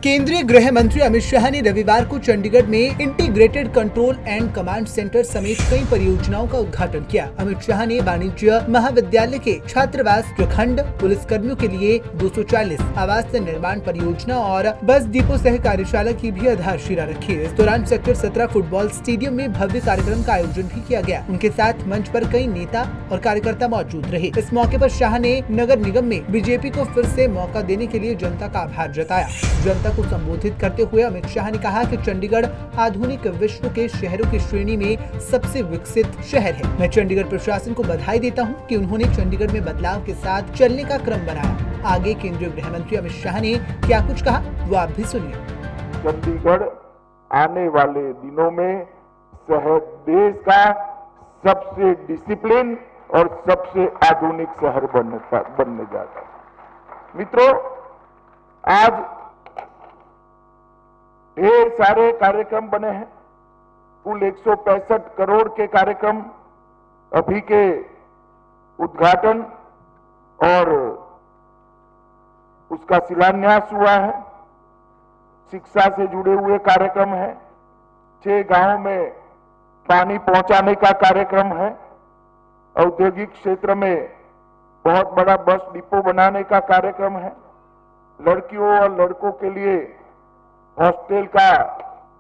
केंद्रीय गृह मंत्री अमित शाह ने रविवार को चंडीगढ़ में integrated control and command centre समेत कई परियोजनाओं का उद्घाटन किया। अमित शाह ने वाणिज्य महाविद्यालय के छात्रावास, प्रखंड पुलिस कर्मियों के लिए 240 आवास निर्माण परियोजना और बस डिपो सह कार्यशाला की भी आधारशिला रखी। इस दौरान सेक्टर 17 फुटबॉल स्टेडियम में भव्य कार्यक्रम का आयोजन भी किया गया। उनके साथ मंच पर कई नेता और कार्यकर्ता मौजूद रहे। इस मौके पर शाह ने नगर निगम में बीजेपी को फिर से मौका देने के लिए जनता का आभार जताया। जनता को संबोधित करते हुए अमित शाह ने कहा कि चंडीगढ़ आधुनिक विश्व के शहरों की श्रेणी में सबसे विकसित शहर है। मैं चंडीगढ़ प्रशासन को बधाई देता हूं कि उन्होंने चंडीगढ़ में बदलाव के साथ चलने का क्रम बनाया। आगे केंद्रीय गृह मंत्री अमित शाह ने क्या कुछ कहा वो आप भी सुनिए। चंडीगढ़ आने वाले दिनों में शहर देश का सबसे डिसिप्लिन और सबसे आधुनिक शहर बनने जा रहा है। मित्रों, आज ढेर सारे कार्यक्रम बने हैं। कुल 165 करोड़ के कार्यक्रम अभी के उद्घाटन और उसका शिलान्यास हुआ है। शिक्षा से जुड़े हुए कार्यक्रम है। 6 गांवों में पानी पहुंचाने का कार्यक्रम है। औद्योगिक क्षेत्र में बहुत बड़ा बस डिपो बनाने का कार्यक्रम है। लड़कियों और लड़कों के लिए हॉस्टल का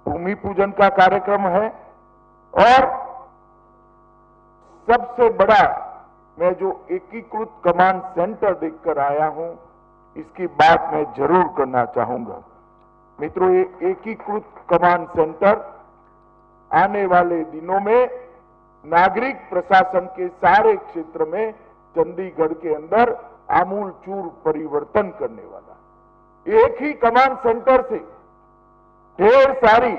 भूमि पूजन का कार्यक्रम है। और सबसे बड़ा मैं जो एकीकृत कमांड सेंटर देखकर आया हूं, इसकी बात मैं जरूर करना चाहूंगा। मित्रों, ये एकीकृत कमांड सेंटर आने वाले दिनों में नागरिक प्रशासन के सारे क्षेत्र में चंडीगढ़ के अंदर आमूलचूल परिवर्तन करने वाला। एक ही कमांड सेंटर से ढेर सारी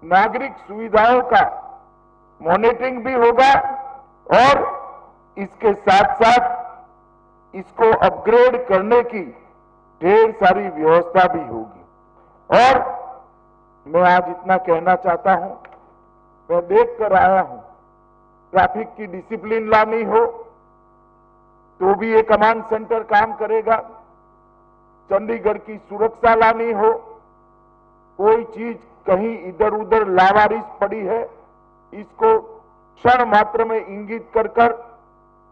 नागरिक सुविधाओं का मॉनिटरिंग भी होगा और इसके साथ साथ इसको अपग्रेड करने की ढेर सारी व्यवस्था भी होगी। और मैं आज इतना कहना चाहता हूं, मैं देख कर आया हूं, ट्रैफिक की डिसिप्लिन लानी हो तो भी ये कमांड सेंटर काम करेगा। चंडीगढ़ की सुरक्षा लानी हो, कोई चीज कहीं इधर उधर लावारिस पड़ी है, इसको क्षण मात्र में इंगित कर कर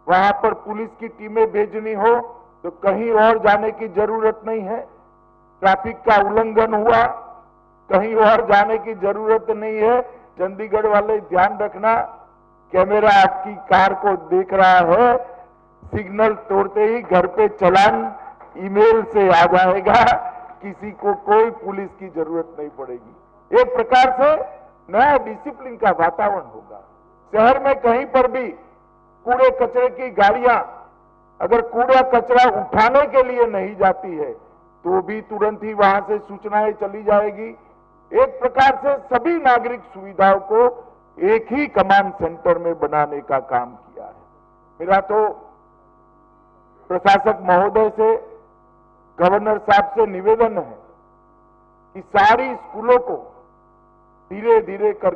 वहां पर पुलिस की टीमें भेजनी हो तो कहीं और जाने की जरूरत नहीं है। ट्रैफिक का उल्लंघन हुआ, कहीं और जाने की जरूरत नहीं है। चंडीगढ़ वाले ध्यान रखना, कैमरा आपकी कार को देख रहा है, सिग्नल तोड़ते ही घर पे चालान ईमेल से आ जाएगा, किसी को कोई पुलिस की जरूरत नहीं पड़ेगी। एक प्रकार से नया डिसिप्लिन का वातावरण होगा। शहर में कहीं पर भी कूड़े कचरे की गाड़ियां अगर कूड़ा कचरा उठाने के लिए नहीं जाती है तो भी तुरंत ही वहां से सूचनाएं चली जाएगी। एक प्रकार से सभी नागरिक सुविधाओं को एक ही कमांड सेंटर में बनाने का काम किया है। मेरा तो प्रशासक महोदय से, गवर्नर साहब से निवेदन है कि सारी स्कूलों को धीरे धीरे कर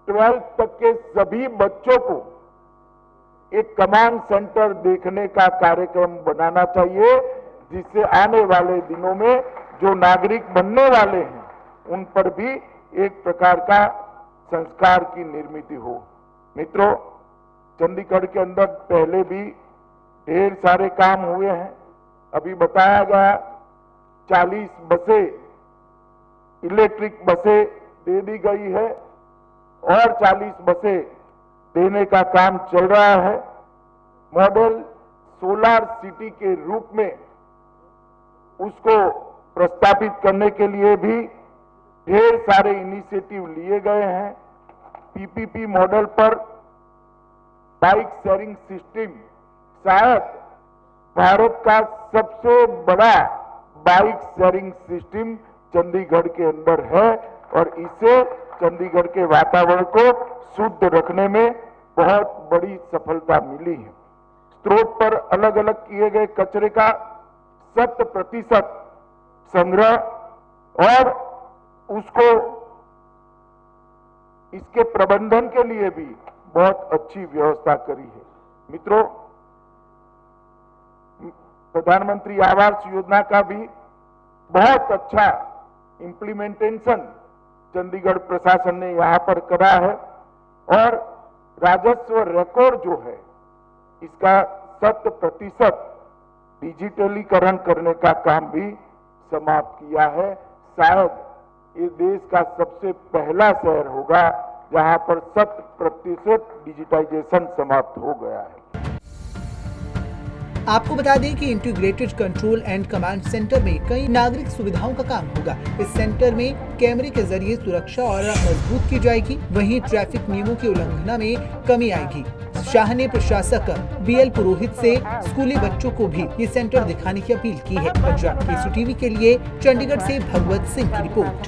12th तक के सभी बच्चों को एक कमांड सेंटर देखने का कार्यक्रम बनाना चाहिए, जिससे आने वाले दिनों में जो नागरिक बनने वाले हैं उन पर भी एक प्रकार का संस्कार की निर्मित हो। मित्रों, चंडीगढ़ के अंदर पहले भी ढेर सारे काम हुए हैं। अभी बताया गया 40 बसें, इलेक्ट्रिक बसें दे दी गई है और 40 बसें देने का काम चल रहा है। मॉडल सोलर सिटी के रूप में उसको प्रस्तावित करने के लिए भी ढेर सारे इनिशिएटिव लिए गए हैं। पीपीपी मॉडल पर बाइक शेयरिंग सिस्टम शायद भारत का सबसे बड़ा बाइक शेयरिंग सिस्टम चंडीगढ़ के अंदर है और इससे चंडीगढ़ के वातावरण को शुद्ध रखने में बहुत बड़ी सफलता मिली है। स्रोत पर अलग अलग किए गए कचरे का 100% संग्रह और उसको इसके प्रबंधन के लिए भी बहुत अच्छी व्यवस्था करी है। मित्रों, प्रधानमंत्री आवास योजना का भी बहुत अच्छा इम्प्लीमेंटेशन चंडीगढ़ प्रशासन ने यहाँ पर करा है और राजस्व रिकॉर्ड जो है इसका 100% डिजिटलीकरण करने का काम भी समाप्त किया है। शायद ये देश का सबसे पहला शहर होगा जहां पर 100% डिजिटाइजेशन समाप्त हो गया है। आपको बता दें कि integrated control and command centre में कई नागरिक सुविधाओं का काम होगा। इस सेंटर में कैमरे के जरिए सुरक्षा और मजबूत की जाएगी, वहीं ट्रैफिक नियमों की उल्लंघना में कमी आएगी। शाह ने प्रशासक बीएल पुरोहित से स्कूली बच्चों को भी ये सेंटर दिखाने की अपील की है। पंजाब केसरी टीवी के लिए चंडीगढ़ से भगवत सिंह की रिपोर्ट।